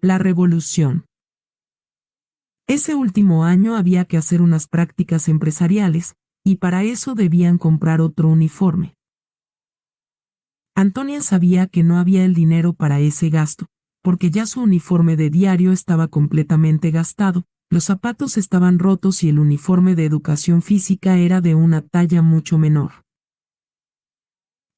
la revolución. Ese último año había que hacer unas prácticas empresariales, y para eso debían comprar otro uniforme. Antonia sabía que no había el dinero para ese gasto, porque ya su uniforme de diario estaba completamente gastado, los zapatos estaban rotos y el uniforme de educación física era de una talla mucho menor.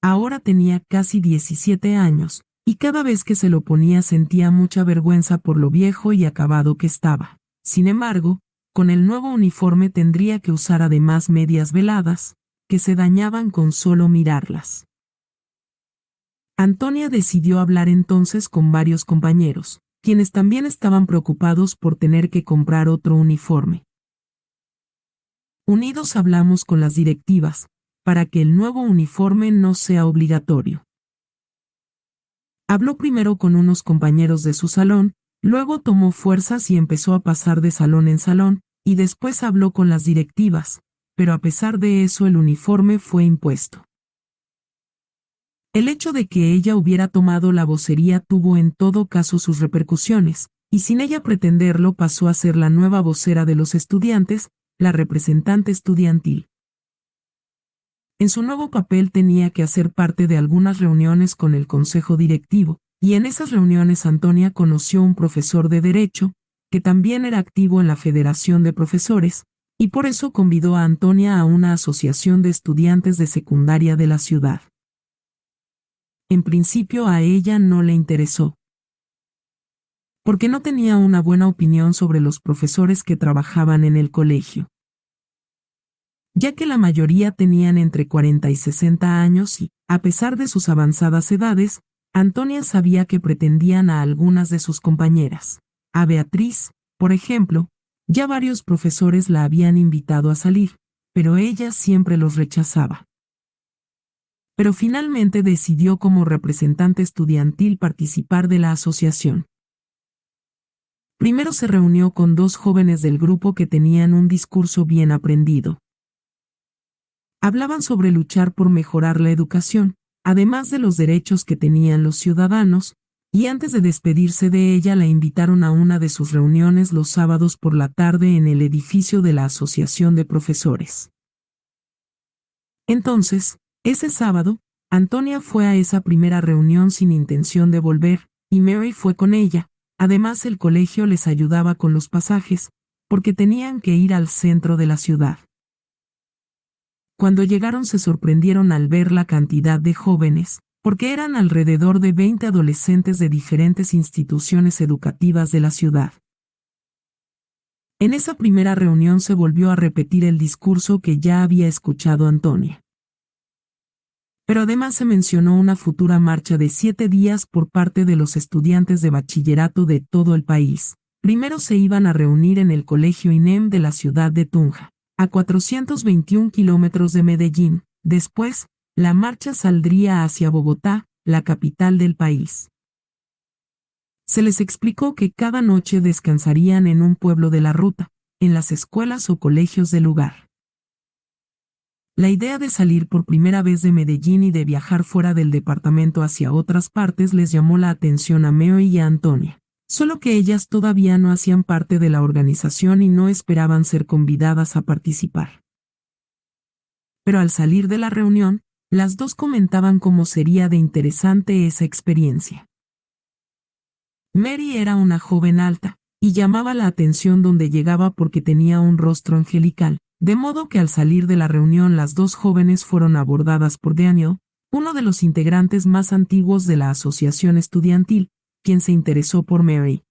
Ahora tenía casi 17 años, y cada vez que se lo ponía sentía mucha vergüenza por lo viejo y acabado que estaba. Sin embargo, con el nuevo uniforme tendría que usar además medias veladas, que se dañaban con solo mirarlas. Antonia decidió hablar entonces con varios compañeros, quienes también estaban preocupados por tener que comprar otro uniforme. Unidos hablamos con las directivas, para que el nuevo uniforme no sea obligatorio. Habló primero con unos compañeros de su salón, luego tomó fuerzas y empezó a pasar de salón en salón, y después habló con las directivas, pero a pesar de eso el uniforme fue impuesto. El hecho de que ella hubiera tomado la vocería tuvo en todo caso sus repercusiones, y sin ella pretenderlo pasó a ser la nueva vocera de los estudiantes, la representante estudiantil. En su nuevo papel tenía que hacer parte de algunas reuniones con el consejo directivo, y en esas reuniones Antonia conoció un profesor de Derecho, que también era activo en la Federación de Profesores, y por eso convidó a Antonia a una asociación de estudiantes de secundaria de la ciudad. En principio a ella no le interesó, porque no tenía una buena opinión sobre los profesores que trabajaban en el colegio, ya que la mayoría tenían entre 40 y 60 años y, a pesar de sus avanzadas edades, Antonia sabía que pretendían a algunas de sus compañeras. A Beatriz, por ejemplo, ya varios profesores la habían invitado a salir, pero ella siempre los rechazaba. Pero finalmente decidió como representante estudiantil participar de la asociación. Primero se reunió con dos jóvenes del grupo que tenían un discurso bien aprendido. Hablaban sobre luchar por mejorar la educación, además de los derechos que tenían los ciudadanos, y antes de despedirse de ella la invitaron a una de sus reuniones los sábados por la tarde en el edificio de la Asociación de Profesores. Entonces, ese sábado, Antonia fue a esa primera reunión sin intención de volver, y Mary fue con ella. Además el colegio les ayudaba con los pasajes, porque tenían que ir al centro de la ciudad. Cuando llegaron se sorprendieron al ver la cantidad de jóvenes, porque eran alrededor de 20 adolescentes de diferentes instituciones educativas de la ciudad. En esa primera reunión se volvió a repetir el discurso que ya había escuchado Antonia. Pero además se mencionó una futura marcha de 7 días por parte de los estudiantes de bachillerato de todo el país. Primero se iban a reunir en el colegio INEM de la ciudad de Tunja, a 421 kilómetros de Medellín. Después, la marcha saldría hacia Bogotá, la capital del país. Se les explicó que cada noche descansarían en un pueblo de la ruta, en las escuelas o colegios del lugar. La idea de salir por primera vez de Medellín y de viajar fuera del departamento hacia otras partes les llamó la atención a Mary y a Antonia, solo que ellas todavía no hacían parte de la organización y no esperaban ser convidadas a participar. Pero al salir de la reunión, las dos comentaban cómo sería de interesante esa experiencia. Mary era una joven alta, y llamaba la atención donde llegaba porque tenía un rostro angelical, de modo que al salir de la reunión las dos jóvenes fueron abordadas por Daniel, uno de los integrantes más antiguos de la asociación estudiantil, quien se interesó por Mary.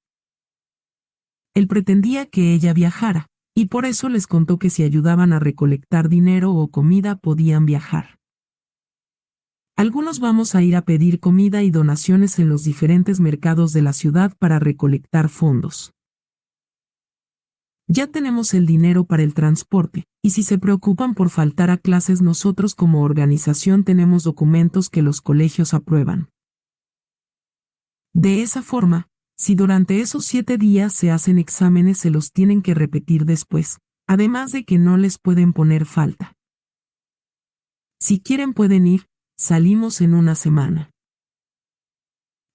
Él pretendía que ella viajara, y por eso les contó que si ayudaban a recolectar dinero o comida podían viajar. Algunos vamos a ir a pedir comida y donaciones en los diferentes mercados de la ciudad para recolectar fondos. Ya tenemos el dinero para el transporte, y si se preocupan por faltar a clases nosotros como organización tenemos documentos que los colegios aprueban. De esa forma, si durante esos 7 días se hacen exámenes se los tienen que repetir después, además de que no les pueden poner falta. Si quieren pueden ir, salimos en una semana.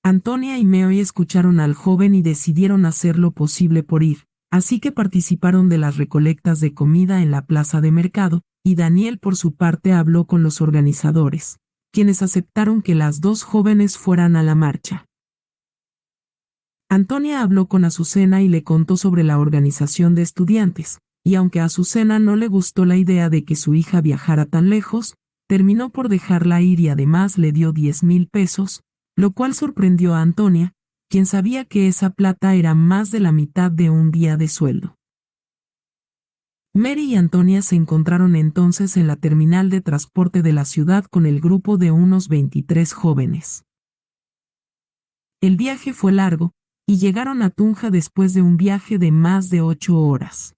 Antonia y Meoy escucharon al joven y decidieron hacer lo posible por ir, así que participaron de las recolectas de comida en la plaza de mercado, y Daniel por su parte habló con los organizadores, quienes aceptaron que las dos jóvenes fueran a la marcha. Antonia habló con Azucena y le contó sobre la organización de estudiantes, y aunque a Azucena no le gustó la idea de que su hija viajara tan lejos, terminó por dejarla ir y además le dio 10,000 pesos, lo cual sorprendió a Antonia, quien sabía que esa plata era más de la mitad de un día de sueldo. Mary y Antonia se encontraron entonces en la terminal de transporte de la ciudad con el grupo de unos 23 jóvenes. El viaje fue largo, y llegaron a Tunja después de un viaje de más de 8 horas.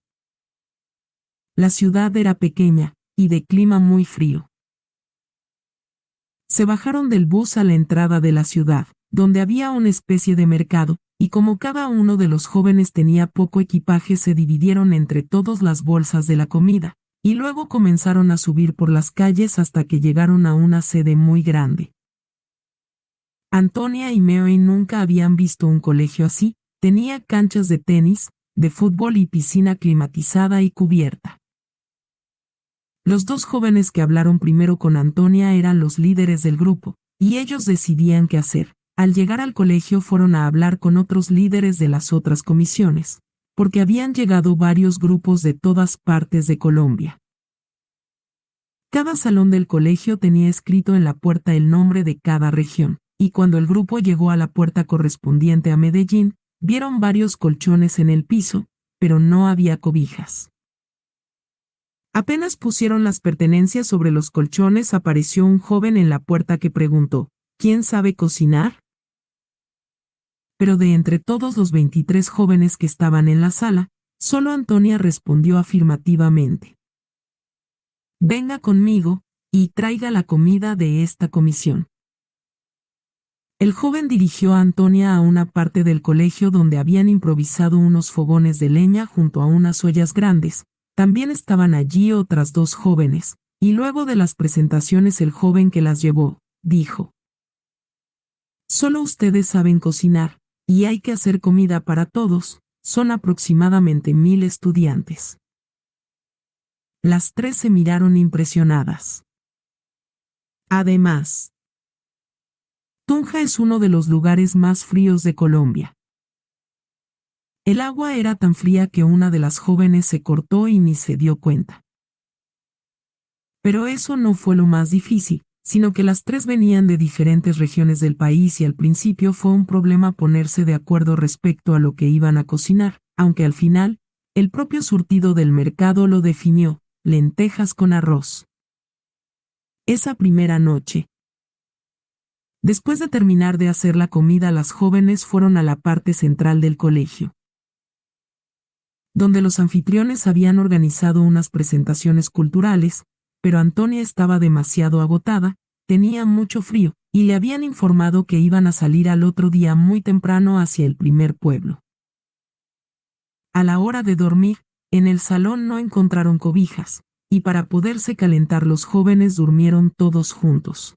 La ciudad era pequeña, y de clima muy frío. Se bajaron del bus a la entrada de la ciudad, donde había una especie de mercado, y como cada uno de los jóvenes tenía poco equipaje se dividieron entre todos las bolsas de la comida, y luego comenzaron a subir por las calles hasta que llegaron a una sede muy grande. Antonia y Meoy nunca habían visto un colegio así, tenía canchas de tenis, de fútbol y piscina climatizada y cubierta. Los dos jóvenes que hablaron primero con Antonia eran los líderes del grupo, y ellos decidían qué hacer. Al llegar al colegio fueron a hablar con otros líderes de las otras comisiones, porque habían llegado varios grupos de todas partes de Colombia. Cada salón del colegio tenía escrito en la puerta el nombre de cada región, y cuando el grupo llegó a la puerta correspondiente a Medellín, vieron varios colchones en el piso, pero no había cobijas. Apenas pusieron las pertenencias sobre los colchones, apareció un joven en la puerta que preguntó, ¿quién sabe cocinar? Pero de entre todos los 23 jóvenes que estaban en la sala, solo Antonia respondió afirmativamente. Venga conmigo, y traiga la comida de esta comisión. El joven dirigió a Antonia a una parte del colegio donde habían improvisado unos fogones de leña junto a unas ollas grandes. También estaban allí otras dos jóvenes, y luego de las presentaciones el joven que las llevó, dijo: Solo ustedes saben cocinar, y hay que hacer comida para todos, son aproximadamente 1000 estudiantes. Las tres se miraron impresionadas. Además, Tunja es uno de los lugares más fríos de Colombia. El agua era tan fría que una de las jóvenes se cortó y ni se dio cuenta. Pero eso no fue lo más difícil, sino que las tres venían de diferentes regiones del país y al principio fue un problema ponerse de acuerdo respecto a lo que iban a cocinar, aunque al final, el propio surtido del mercado lo definió: lentejas con arroz. Esa primera noche, después de terminar de hacer la comida, las jóvenes fueron a la parte central del colegio, donde los anfitriones habían organizado unas presentaciones culturales, pero Antonia estaba demasiado agotada, tenía mucho frío, y le habían informado que iban a salir al otro día muy temprano hacia el primer pueblo. A la hora de dormir, en el salón no encontraron cobijas, y para poderse calentar los jóvenes durmieron todos juntos.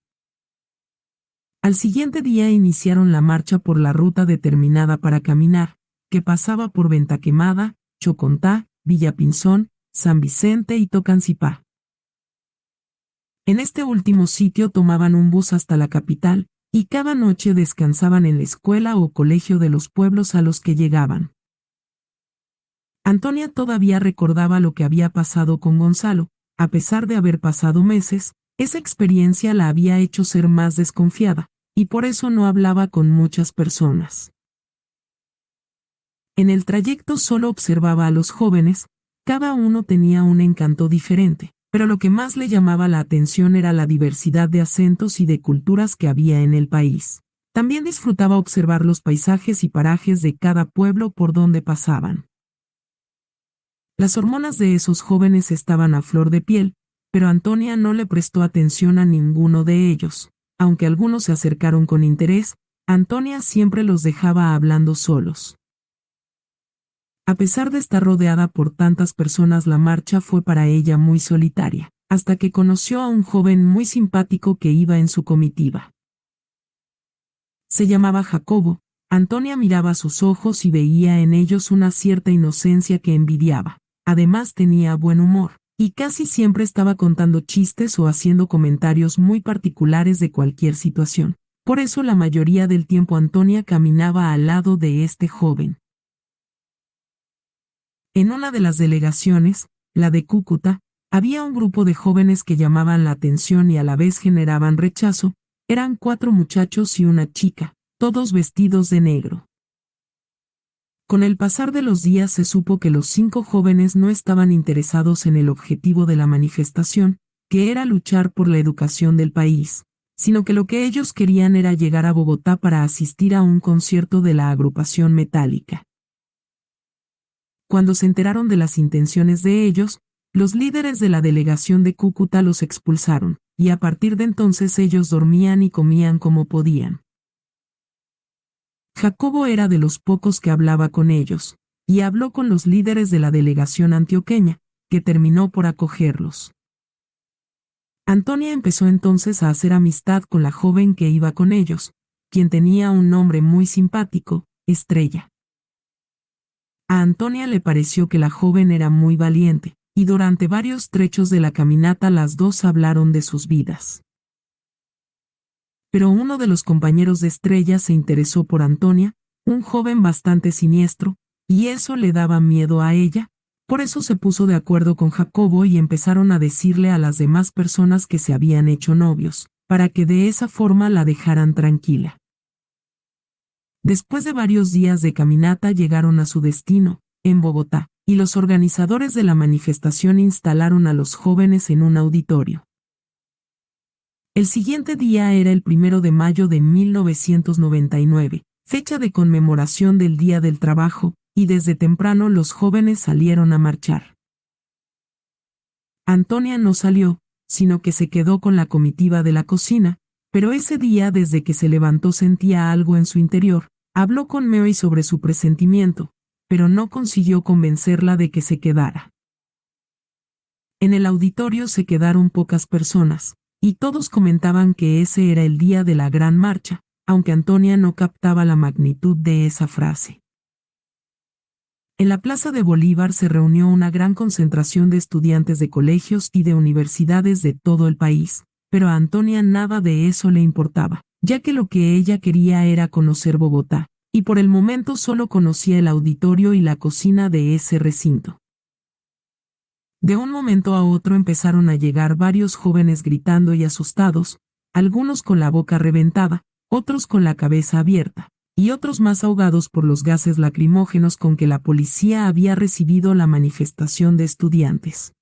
Al siguiente día iniciaron la marcha por la ruta determinada para caminar, que pasaba por Ventaquemada, Chocontá, Villapinzón, San Vicente y Tocancipá. En este último sitio tomaban un bus hasta la capital, y cada noche descansaban en la escuela o colegio de los pueblos a los que llegaban. Antonia todavía recordaba lo que había pasado con Gonzalo. A pesar de haber pasado meses, esa experiencia la había hecho ser más desconfiada, y por eso no hablaba con muchas personas. En el trayecto solo observaba a los jóvenes, cada uno tenía un encanto diferente, pero lo que más le llamaba la atención era la diversidad de acentos y de culturas que había en el país. También disfrutaba observar los paisajes y parajes de cada pueblo por donde pasaban. Las hormonas de esos jóvenes estaban a flor de piel, pero Antonia no le prestó atención a ninguno de ellos. Aunque algunos se acercaron con interés, Antonia siempre los dejaba hablando solos. A pesar de estar rodeada por tantas personas, la marcha fue para ella muy solitaria, hasta que conoció a un joven muy simpático que iba en su comitiva. Se llamaba Jacobo. Antonia miraba sus ojos y veía en ellos una cierta inocencia que envidiaba. Además tenía buen humor, y casi siempre estaba contando chistes o haciendo comentarios muy particulares de cualquier situación. Por eso la mayoría del tiempo Antonia caminaba al lado de este joven. En una de las delegaciones, la de Cúcuta, había un grupo de jóvenes que llamaban la atención y a la vez generaban rechazo. Eran 4 muchachos y una chica, todos vestidos de negro. Con el pasar de los días se supo que los 5 jóvenes no estaban interesados en el objetivo de la manifestación, que era luchar por la educación del país, sino que lo que ellos querían era llegar a Bogotá para asistir a un concierto de la agrupación Metálica. Cuando se enteraron de las intenciones de ellos, los líderes de la delegación de Cúcuta los expulsaron, y a partir de entonces ellos dormían y comían como podían. Jacobo era de los pocos que hablaba con ellos, y habló con los líderes de la delegación antioqueña, que terminó por acogerlos. Antonia empezó entonces a hacer amistad con la joven que iba con ellos, quien tenía un nombre muy simpático, Estrella. A Antonia le pareció que la joven era muy valiente, y durante varios trechos de la caminata las dos hablaron de sus vidas. Pero uno de los compañeros de Estrella se interesó por Antonia, un joven bastante siniestro, y eso le daba miedo a ella. Por eso se puso de acuerdo con Jacobo y empezaron a decirle a las demás personas que se habían hecho novios, para que de esa forma la dejaran tranquila. Después de varios días de caminata llegaron a su destino, en Bogotá, y los organizadores de la manifestación instalaron a los jóvenes en un auditorio. El siguiente día era el 1 de mayo de 1999, fecha de conmemoración del Día del Trabajo, y desde temprano los jóvenes salieron a marchar. Antonia no salió, sino que se quedó con la comitiva de la cocina, pero ese día desde que se levantó sentía algo en su interior. Habló con Mary sobre su presentimiento, pero no consiguió convencerla de que se quedara. En el auditorio se quedaron pocas personas, y todos comentaban que ese era el día de la gran marcha, aunque Antonia no captaba la magnitud de esa frase. En la Plaza de Bolívar se reunió una gran concentración de estudiantes de colegios y de universidades de todo el país, pero a Antonia nada de eso le importaba, ya que lo que ella quería era conocer Bogotá, y por el momento solo conocía el auditorio y la cocina de ese recinto. De un momento a otro empezaron a llegar varios jóvenes gritando y asustados, algunos con la boca reventada, otros con la cabeza abierta, y otros más ahogados por los gases lacrimógenos con que la policía había recibido la manifestación de estudiantes.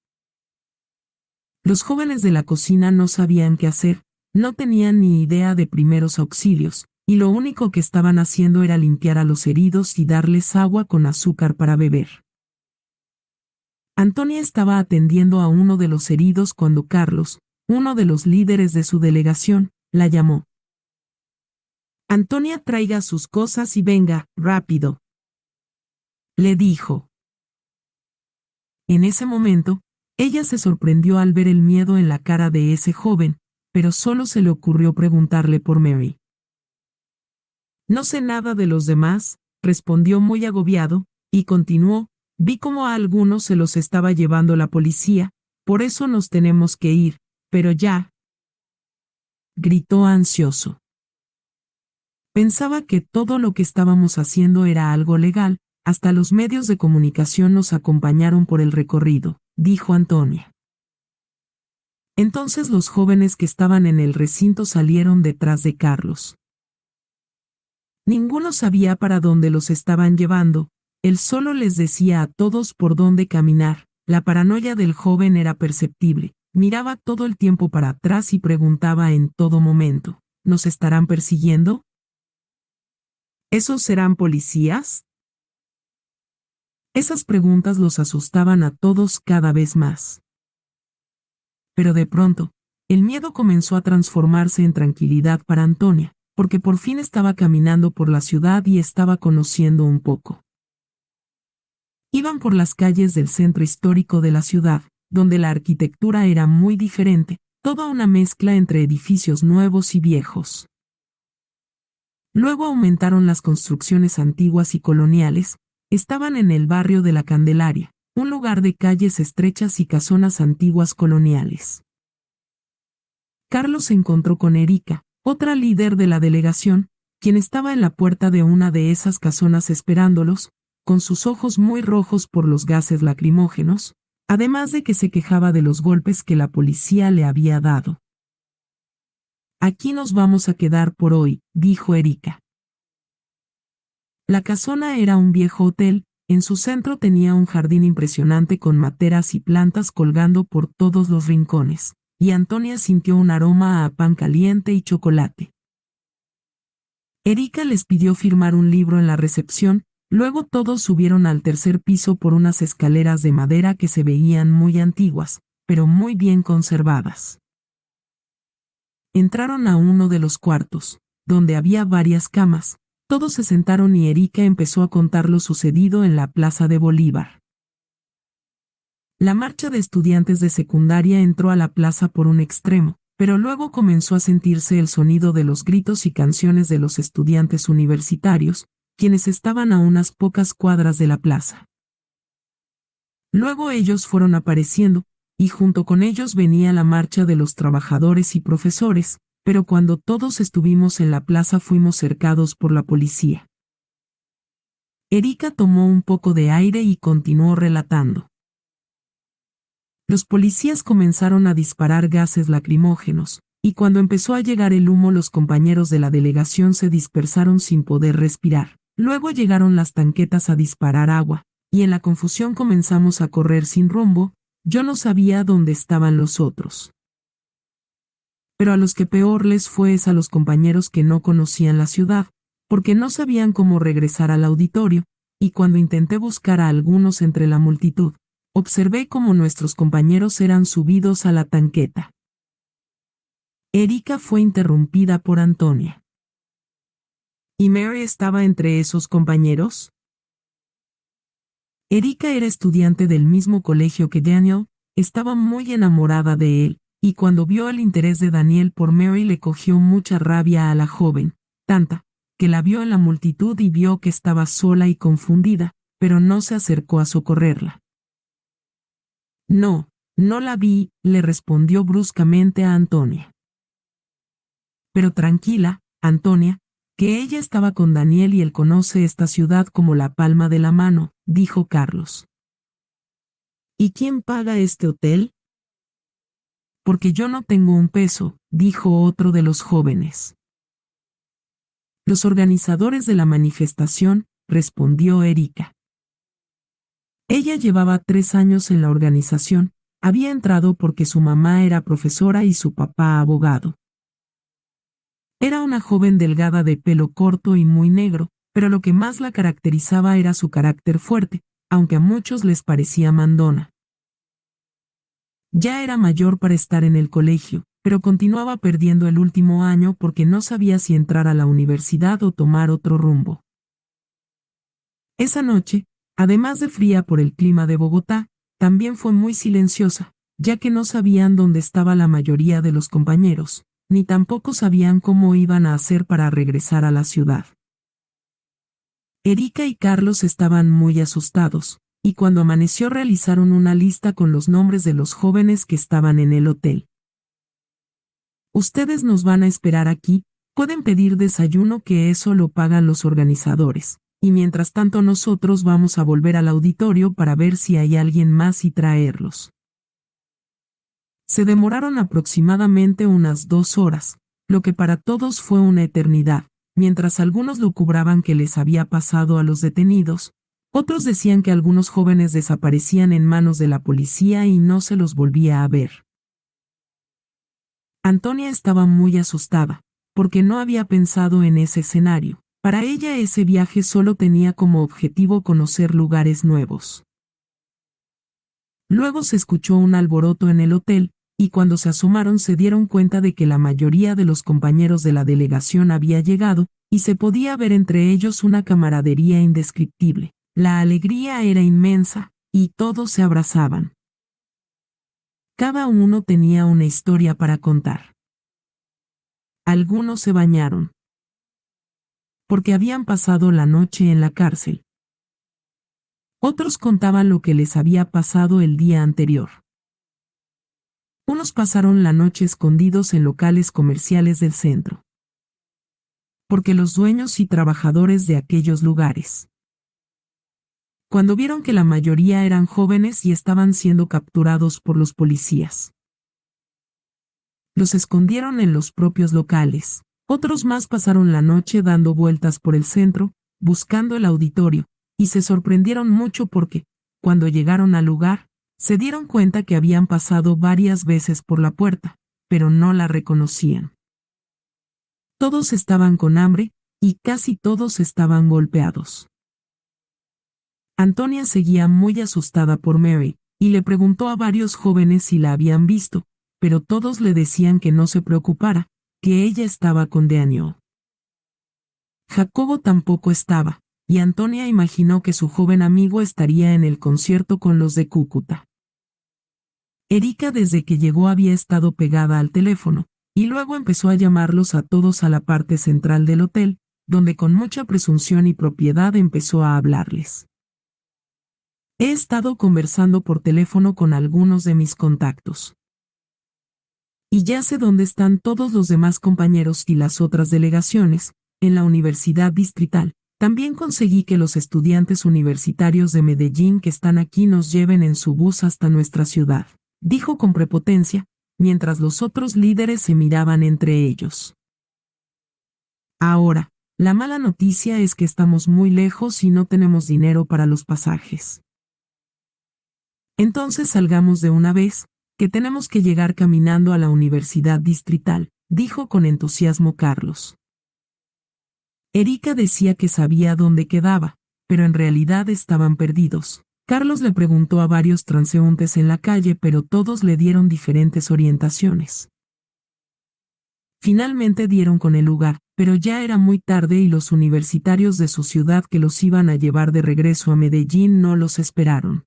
Los jóvenes de la cocina no sabían qué hacer, no tenían ni idea de primeros auxilios, y lo único que estaban haciendo era limpiar a los heridos y darles agua con azúcar para beber. Antonia estaba atendiendo a uno de los heridos cuando Carlos, uno de los líderes de su delegación, la llamó. «Antonia, traiga sus cosas y venga, rápido», le dijo. En ese momento, ella se sorprendió al ver el miedo en la cara de ese joven, pero solo se le ocurrió preguntarle por Mary. «No sé nada de los demás», respondió muy agobiado, y continuó. «Vi cómo a algunos se los estaba llevando la policía, por eso nos tenemos que ir, pero ya», gritó ansioso. Pensaba que todo lo que estábamos haciendo era algo legal, hasta los medios de comunicación nos acompañaron por el recorrido, dijo Antonia. Entonces los jóvenes que estaban en el recinto salieron detrás de Carlos. Ninguno sabía para dónde los estaban llevando. Él solo les decía a todos por dónde caminar. La paranoia del joven era perceptible. Miraba todo el tiempo para atrás y preguntaba en todo momento, ¿nos estarán persiguiendo? ¿Esos serán policías? Esas preguntas los asustaban a todos cada vez más. Pero de pronto, el miedo comenzó a transformarse en tranquilidad para Antonia, porque por fin estaba caminando por la ciudad y estaba conociendo un poco. Iban por las calles del centro histórico de la ciudad, donde la arquitectura era muy diferente, toda una mezcla entre edificios nuevos y viejos. Luego aumentaron las construcciones antiguas y coloniales. Estaban en el barrio de la Candelaria, un lugar de calles estrechas y casonas antiguas coloniales. Carlos se encontró con Erika, otra líder de la delegación, quien estaba en la puerta de una de esas casonas esperándolos, con sus ojos muy rojos por los gases lacrimógenos, además de que se quejaba de los golpes que la policía le había dado. «Aquí nos vamos a quedar por hoy», dijo Erika. La casona era un viejo hotel. En su centro tenía un jardín impresionante con materas y plantas colgando por todos los rincones, y Antonia sintió un aroma a pan caliente y chocolate. Erika les pidió firmar un libro en la recepción. Luego todos subieron al tercer piso por unas escaleras de madera que se veían muy antiguas, pero muy bien conservadas. Entraron a uno de los cuartos, donde había varias camas. Todos se sentaron y Erika empezó a contar lo sucedido en la Plaza de Bolívar. La marcha de estudiantes de secundaria entró a la plaza por un extremo, pero luego comenzó a sentirse el sonido de los gritos y canciones de los estudiantes universitarios, quienes estaban a unas pocas cuadras de la plaza. Luego ellos fueron apareciendo, y junto con ellos venía la marcha de los trabajadores y profesores, pero cuando todos estuvimos en la plaza fuimos cercados por la policía. Erika tomó un poco de aire y continuó relatando. Los policías comenzaron a disparar gases lacrimógenos, y cuando empezó a llegar el humo los compañeros de la delegación se dispersaron sin poder respirar. Luego llegaron las tanquetas a disparar agua, y en la confusión comenzamos a correr sin rumbo. Yo no sabía dónde estaban los otros. Pero a los que peor les fue es a los compañeros que no conocían la ciudad, porque no sabían cómo regresar al auditorio, y cuando intenté buscar a algunos entre la multitud, observé cómo nuestros compañeros eran subidos a la tanqueta. Erika fue interrumpida por Antonia. ¿Y Mary estaba entre esos compañeros? Erika era estudiante del mismo colegio que Daniel, estaba muy enamorada de él, y cuando vio el interés de Daniel por Mary le cogió mucha rabia a la joven, tanta, que la vio en la multitud y vio que estaba sola y confundida, pero no se acercó a socorrerla. No, no la vi, le respondió bruscamente a Antonia. Pero tranquila, Antonia, que ella estaba con Daniel y él conoce esta ciudad como la palma de la mano, dijo Carlos. ¿Y quién paga este hotel? Porque yo no tengo un peso, dijo otro de los jóvenes. Los organizadores de la manifestación, respondió Erika. Ella llevaba 3 años en la organización, había entrado porque su mamá era profesora y su papá abogado. Era una joven delgada de pelo corto y muy negro, pero lo que más la caracterizaba era su carácter fuerte, aunque a muchos les parecía mandona. Ya era mayor para estar en el colegio, pero continuaba perdiendo el último año porque no sabía si entrar a la universidad o tomar otro rumbo. Esa noche, además de fría por el clima de Bogotá, también fue muy silenciosa, ya que no sabían dónde estaba la mayoría de los compañeros, ni tampoco sabían cómo iban a hacer para regresar a la ciudad. Erika y Carlos estaban muy asustados, y cuando amaneció realizaron una lista con los nombres de los jóvenes que estaban en el hotel. Ustedes nos van a esperar aquí, pueden pedir desayuno que eso lo pagan los organizadores, y mientras tanto nosotros vamos a volver al auditorio para ver si hay alguien más y traerlos. Se demoraron aproximadamente unas 2 horas, lo que para todos fue una eternidad, mientras algunos lucubraban qué les había pasado a los detenidos. Otros decían que algunos jóvenes desaparecían en manos de la policía y no se los volvía a ver. Antonia estaba muy asustada, porque no había pensado en ese escenario. Para ella ese viaje solo tenía como objetivo conocer lugares nuevos. Luego se escuchó un alboroto en el hotel, y cuando se asomaron se dieron cuenta de que la mayoría de los compañeros de la delegación había llegado, y se podía ver entre ellos una camaradería indescriptible. La alegría era inmensa, y todos se abrazaban. Cada uno tenía una historia para contar. Algunos se bañaron. porque habían pasado la noche en la cárcel. Otros contaban lo que les había pasado el día anterior. Unos pasaron la noche escondidos en locales comerciales del centro, porque los dueños y trabajadores de aquellos lugares, cuando vieron que la mayoría eran jóvenes y estaban siendo capturados por los policías, los escondieron en los propios locales. Otros más pasaron la noche dando vueltas por el centro, buscando el auditorio, y se sorprendieron mucho porque, cuando llegaron al lugar, se dieron cuenta que habían pasado varias veces por la puerta, pero no la reconocían. Todos estaban con hambre, y casi todos estaban golpeados. Antonia seguía muy asustada por Mary, y le preguntó a varios jóvenes si la habían visto, pero todos le decían que no se preocupara, que ella estaba con Daniel. Jacobo tampoco estaba, y Antonia imaginó que su joven amigo estaría en el concierto con los de Cúcuta. Erika desde que llegó había estado pegada al teléfono, y luego empezó a llamarlos a todos a la parte central del hotel, donde con mucha presunción y propiedad empezó a hablarles. He estado conversando por teléfono con algunos de mis contactos. Y ya sé dónde están todos los demás compañeros y las otras delegaciones, en la Universidad Distrital. También conseguí que los estudiantes universitarios de Medellín que están aquí nos lleven en su bus hasta nuestra ciudad, dijo con prepotencia, mientras los otros líderes se miraban entre ellos. Ahora, la mala noticia es que estamos muy lejos y no tenemos dinero para los pasajes. Entonces salgamos de una vez, que tenemos que llegar caminando a la Universidad Distrital, dijo con entusiasmo Carlos. Erika decía que sabía dónde quedaba, pero en realidad estaban perdidos. Carlos le preguntó a varios transeúntes en la calle, pero todos le dieron diferentes orientaciones. Finalmente dieron con el lugar, pero ya era muy tarde y los universitarios de su ciudad que los iban a llevar de regreso a Medellín no los esperaron.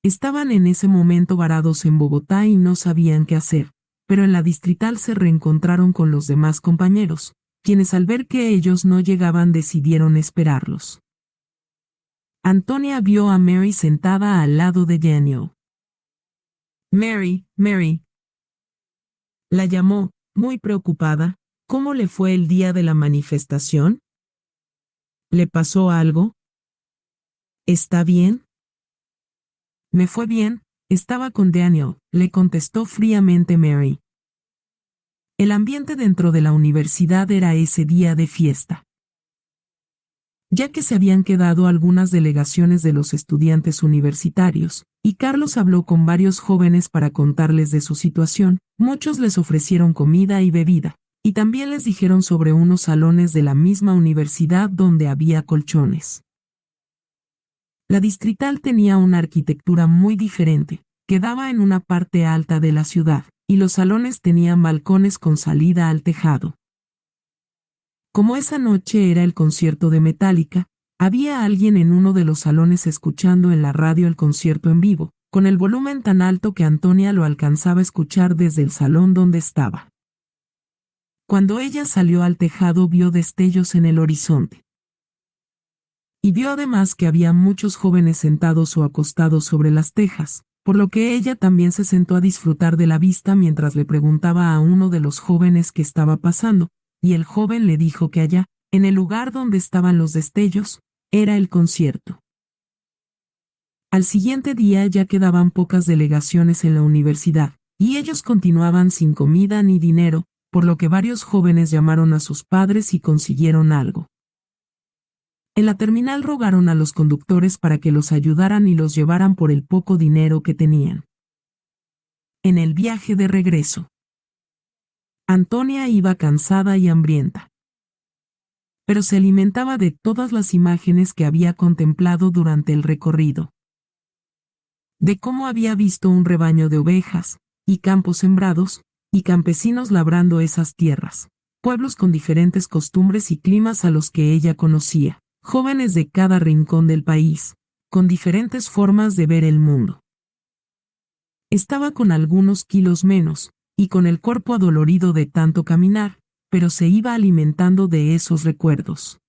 Estaban en ese momento varados en Bogotá y no sabían qué hacer, pero en la Distrital se reencontraron con los demás compañeros, quienes al ver que ellos no llegaban decidieron esperarlos. Antonia vio a Mary sentada al lado de Daniel. Mary, Mary. La llamó, muy preocupada. ¿Cómo le fue el día de la manifestación? ¿Le pasó algo? ¿Está bien? Me fue bien, estaba con Daniel, le contestó fríamente Mary. El ambiente dentro de la universidad era ese día de fiesta. Ya que se habían quedado algunas delegaciones de los estudiantes universitarios, y Carlos habló con varios jóvenes para contarles de su situación, muchos les ofrecieron comida y bebida, y también les dijeron sobre unos salones de la misma universidad donde había colchones. La Distrital tenía una arquitectura muy diferente, quedaba en una parte alta de la ciudad, y los salones tenían balcones con salida al tejado. Como esa noche era el concierto de Metallica, había alguien en uno de los salones escuchando en la radio el concierto en vivo, con el volumen tan alto que Antonia lo alcanzaba a escuchar desde el salón donde estaba. Cuando ella salió al tejado vio destellos en el horizonte. Y vio además que había muchos jóvenes sentados o acostados sobre las tejas, por lo que ella también se sentó a disfrutar de la vista mientras le preguntaba a uno de los jóvenes qué estaba pasando, y el joven le dijo que allá, en el lugar donde estaban los destellos, era el concierto. Al siguiente día ya quedaban pocas delegaciones en la universidad, y ellos continuaban sin comida ni dinero, por lo que varios jóvenes llamaron a sus padres y consiguieron algo. En la terminal rogaron a los conductores para que los ayudaran y los llevaran por el poco dinero que tenían. En el viaje de regreso, Antonia iba cansada y hambrienta, pero se alimentaba de todas las imágenes que había contemplado durante el recorrido. De cómo había visto un rebaño de ovejas, y campos sembrados, y campesinos labrando esas tierras, pueblos con diferentes costumbres y climas a los que ella conocía. Jóvenes de cada rincón del país, con diferentes formas de ver el mundo. Estaba con algunos kilos menos, y con el cuerpo adolorido de tanto caminar, pero se iba alimentando de esos recuerdos.